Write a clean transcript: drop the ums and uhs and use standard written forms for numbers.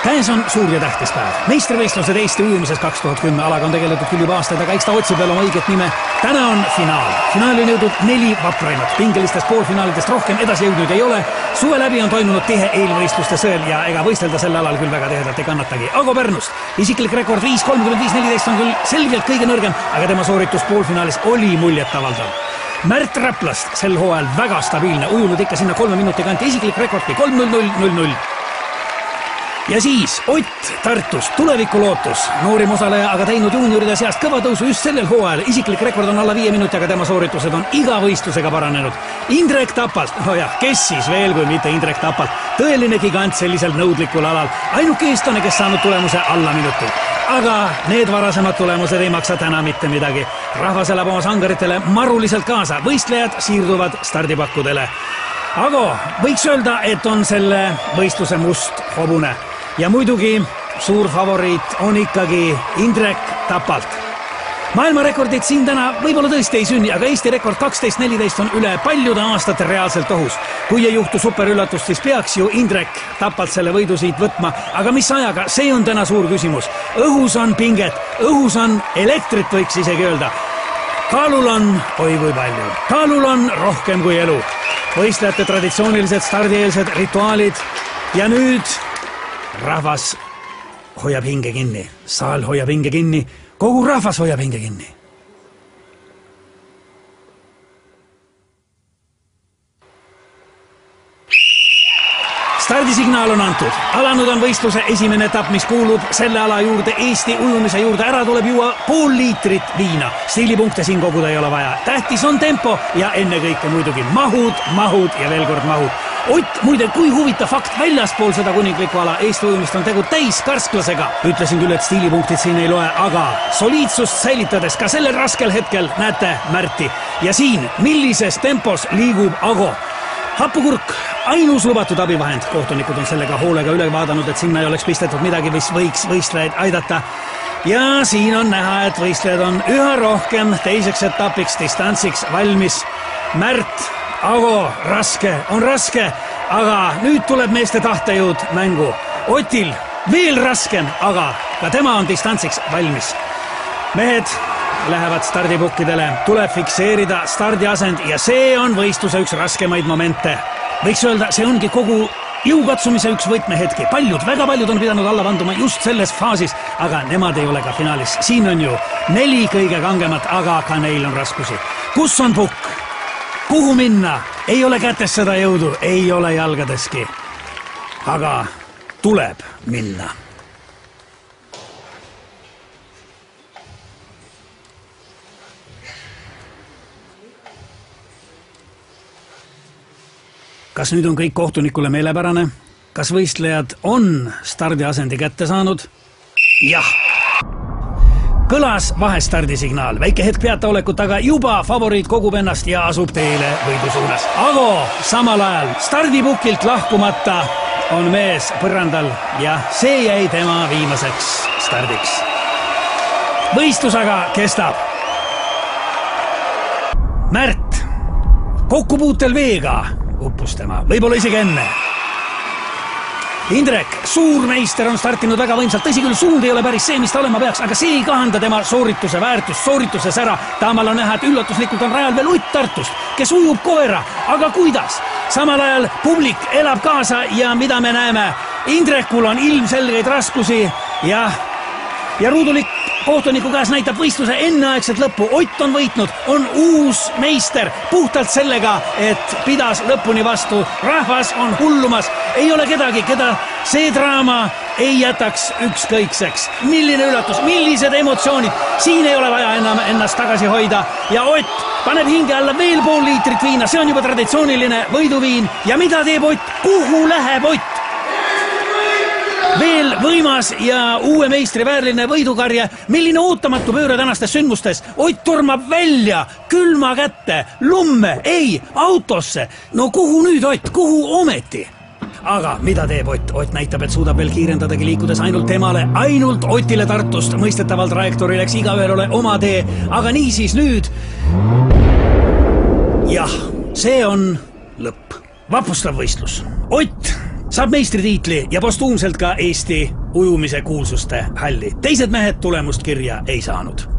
Käes on suur ja tähtis päev. Meistrivõistlused Eesti ujumises 2010 alaga on tegeletud küll juba aastaid, aga eks ta otsib veel oma õiget nime. Täna on finaal. Finaali on jõudnud 4 vapraimat. Pingelistest poolfinaalidest rohkem edasi jõudnud ei ole. Suve läbi on toimunud tihe eelvõistluste sõel ja ega võistelda selle alal küll väga tihedalt ei kannatagi. Ago Pärnust. Isiklik rekord 5.35.14 on küll selgelt kõige nõrgem, aga tema sooritus poolfinaalis oli muljetavaldav. Märt Raplast sel hooajal väga stabiilne, ujunud ikka sinna 3 minuti kanti, isiklik rekordki 3.00.00. Ja siis Ott Tartust, tulevikulootus, noorim osaleja, aga teinud juunioride seast kõva tõusu just sellel hooajal. Isiklik rekord on alla 5 minuti, aga tema sooritused on iga võistlusega paranenud. Indrek Tapalt, kes siis veel kui mitte Indrek Tapalt, tõeline gigant sellisel nõudlikul alal. Ainuke eestlane, kes saanud tulemuse alla minuti. Aga need varasemad tulemused ei maksa täna mitte midagi. Rahvas elab oma sangaritele maruliselt kaasa, võistlejad siirduvad stardipakkudele. Ago, võiks öelda, et on selle võistluse must hobune. Ja muidugi suur favoriit on ikkagi Indrek Tapalt. Maailmarekordid siin täna võib-olla tõesti ei sünni, aga Eesti rekord 12.14 on üle paljude aastate reaalselt ohus. Kui ei juhtu superüllatust, siis peaks ju Indrek Tapalt selle võidu siit võtma. Aga mis ajaga, see on täna suur küsimus. Õhus on pinget, õhus on elektrit, võiks isegi öelda. Kaalul on, oi kui palju, kaalul on rohkem kui elu. Võistlejate traditsioonilised stardieelsed rituaalid ja nüüd rahvas hoiab hinge kinni, saal hoiab hinge kinni, kogu rahvas hoiab hinge kinni. Stardisignaal on antud. Alanud on võistluse esimene etapp, mis kuulub selle ala juurde, Eesti ujumise juurde. Ära tuleb juua pool liitrit viina. Stiilipunkte siin koguda ei ole vaja. Tähtis on tempo ja ennekõike muidugi mahud ja veel kord mahud. Ott, muide, kui huvitav fakt, väljaspool seda kuninglikku ala Eesti ujumist on tegu täis karsklasega. Ütlesin küll, et stiilipunktid siin ei loe, aga soliidsust säilitades ka sellel raskel hetkel näete Märti. Ja siin, millises tempos liigub Ago. Happukurk, ainus lubatud abivahend. Kohtunikud on sellega hoolega üle vaadanud, et sinna ei oleks pistetud midagi, mis võiks võistlejaid aidata. Ja siin on näha, et võistlejad on üha rohkem teiseks etapiks, distantsiks valmis. Märt, Ago, raske, aga nüüd tuleb meeste tahtejõud mängu. Otil veel raskem, aga ka tema on distantsiks valmis. Mehed lähevad stardipukkidele, tuleb fikseerida stardiasend ja see on võistluse üks raskemaid momente. Võiks öelda, see ongi kogu jõukatsumise üks võtmehetki. Väga paljud on pidanud alla vanduma just selles faasis, aga nemad ei ole ka finaalis. Siin on ju 4 kõige kangemat, aga ka neil on raskusi. Kus on pukk? Kuhu minna? Ei ole kätes seda jõudu, ei ole jalgadeski. Aga tuleb minna. Kas nüüd on kõik kohtunikule meelepärane? Kas võistlejad on stardiasendi kätte saanud? Jah! Kõlas vahestardisignaal. Väike hetk peataolekut, aga juba favoriit kogub ennast ja asub teile võidu suunas. Ago samal ajal stardipukilt lahkumata on mees põrandal ja see jäi tema viimaseks stardiks. Võistlus aga kestab. Märt, kokkupuutel veega uppus tema, võib-olla isegi enne. Indrek, suurmeister on startinud väga võimsalt, tõsi küll, suund ei ole päris see, mis ta olema peaks, aga see ei kahanda tema soorituse väärtust, soorituse sära. Taamal on näha, et üllatuslikult on rajal veel Ott Tartust, kes ujub koera, aga kuidas? Samal ajal publik elab kaasa ja mida me näeme? Indrekul on ilmselgeid raskusi ja ruudulik kohtuniku käes näitab võistluse enneaegset lõppu. Ott on võitnud, on uus meister puhtalt sellega, et pidas lõpuni vastu. Rahvas on hullumas, ei ole kedagi, keda see draama ei jätaks ükskõikseks. Milline üllatus, millised emotsioonid, siin ei ole vaja enam ennast tagasi hoida ja Ott paneb hinge alla veel pool liitrit viina, see on juba traditsiooniline võiduviin ja mida teeb Ott, kuhu läheb Ott? Veel võimas ja uue meistri väärline võidukarje, milline ootamatu pööre tänastes sündmustes. Ott tormab välja, külma kätte, lumme, ei, autosse. No kuhu nüüd Ott, kuhu ometi? Aga mida teeb Ott? Ott näitab, et suudab veel kiirendadagi liikudes ainult temale, ainult Otile Tartust. Mõistetavalt trajektoori läks igaühel ole oma tee, aga niisiis nüüd. Jah, see on lõpp. Vapustav võistlus. Ott saab meistritiitli ja postuumselt ka Eesti ujumise kuulsuste halli. Teised mehed tulemust kirja ei saanud.